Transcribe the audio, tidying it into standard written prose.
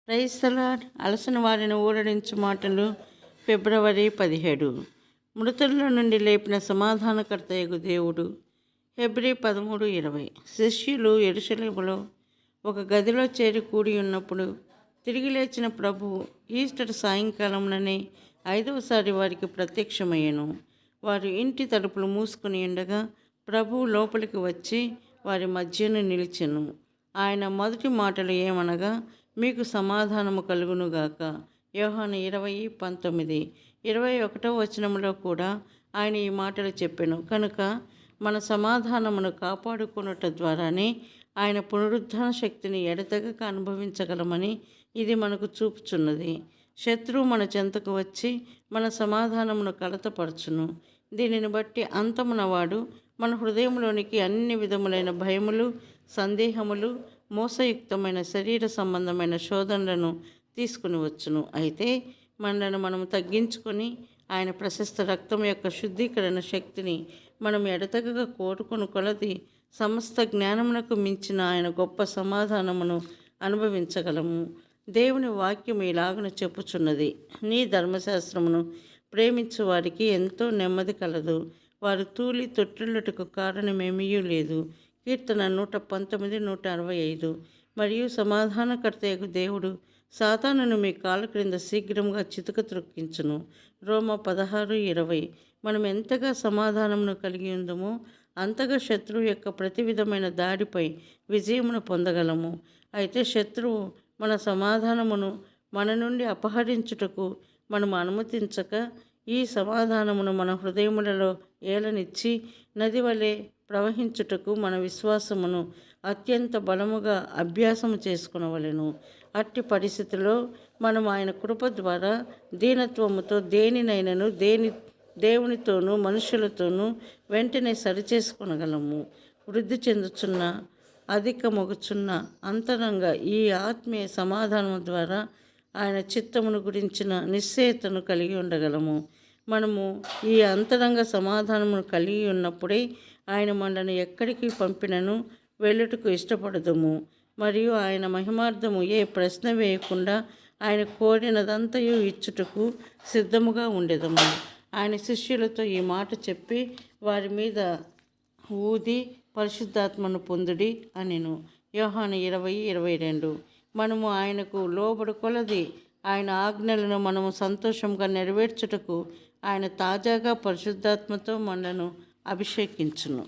Praise the lord. అలసిన వారిని ఊరడించు మాటలు. ఫిబ్రవరి 17. మృతుల నుండి లేపిన సమాధానకర్తయగు దేవుడు. హెబ్రీ 13:20. శిష్యులు యెరూషలేములో ఒక గదిలో చేరి కూడి ఉన్నప్పుడు తిరిగి లేచిన ప్రభువు ఈస్టర్ సాయంకాలంలోనే 5వసారి వారికి ప్రత్యక్షమయ్యను. వారు ఇంటి తలుపులు మూసుకుని ఉండగా ప్రభువు లోపలికి వచ్చి వారి మధ్యను నిలిచెను. ఆయన మొదటి మాటలు ఏమనగా, మీకు సమాధానము కలుగునుగాక. యోహాను 20:19. 21వ వచనంలో కూడా ఆయన ఈ మాటలు చెప్పెను. కనుక మన సమాధానమును కాపాడుకున్నట ద్వారానే ఆయన పునరుద్ధాన శక్తిని ఎడతెగక అనుభవించగలమని ఇది మనకు చూపుచున్నది. శత్రువు మన చెంతకు వచ్చి మన సమాధానమును కలతపరచును. దీనిని బట్టి అంతమున వాడు మన హృదయంలోనికి అన్ని విధములైన భయములు, సందేహములు, మోసయుక్తమైన శరీర సంబంధమైన శోధనలను తీసుకుని వచ్చును. అయితే మనలను మనము తగ్గించుకొని ఆయన ప్రశస్త రక్తం యొక్క శుద్ధీకరణ శక్తిని మనం ఎడతెగక కోరుకుని కొలది సమస్త జ్ఞానమునకు మించిన ఆయన గొప్ప సమాధానమును అనుభవించగలము. దేవుని వాక్యం ఇలాగన చెప్పుచున్నది, నీ ధర్మశాస్త్రమును ప్రేమించు వారికి ఎంతో నెమ్మది కలదు. వారు తూలి తొట్టిల్లుటకు కారణమేమీ లేదు. కీర్తన 119, 165. మరియు సమాధానకర్తయగు దేవుడు సాతానును మీ కాళ్ళ క్రింద శీఘ్రంగా చితుక త్రొక్కించును. రోమా 16:20. మనం ఎంతగా సమాధానమును కలిగి ఉందమో అంతగా శత్రువు యొక్క ప్రతి విధమైన దాడిపై విజయమును పొందగలము. అయితే శత్రువు మన సమాధానమును మన నుండి అపహరించుటకు మనము అనుమతించక ఈ సమాధానమును మన హృదయములలో ఏలనిచ్చి నది వలె ప్రవహించుటకు మన విశ్వాసమును అత్యంత బలముగా అభ్యాసము చేసుకునవలెను. అట్టి పరిస్థితిలో మనం ఆయన కృప ద్వారా దీనత్వముతో దేనినైనను దేవునితోనూ మనుషులతోనూ వెంటనే సరిచేసుకొనగలము. వృద్ధి చెందుచున్న అధికమగుచున్న అంతరంగ ఈ ఆత్మీయ సమాధానం ద్వారా ఆయన చిత్తమును గురించిన నిశ్చయతను కలిగి ఉండగలము. మనము ఈ అంతరంగ సమాధానమును కలిగి ఉన్నప్పుడే ఆయన మనల్ని ఎక్కడికి పంపినను వెళ్ళుటకు ఇష్టపడదుము. మరియు ఆయన మహిమార్థము ఏ ప్రశ్న వేయకుండా ఆయన కోరినదంతయు ఇచ్చుటకు సిద్ధముగా ఉండేదము. ఆయన శిష్యులతో ఈ మాట చెప్పి వారి మీద ఊది పరిశుద్ధాత్మను పొందుడి అనెను. యోహాను 20:22. మనము ఆయనకు లోబడు కొలది ఆయన ఆజ్ఞలను మనము సంతోషంగా నెరవేర్చుటకు ఆయన తాజాగా పరిశుద్ధాత్మతో మనలను అభిషేకించును.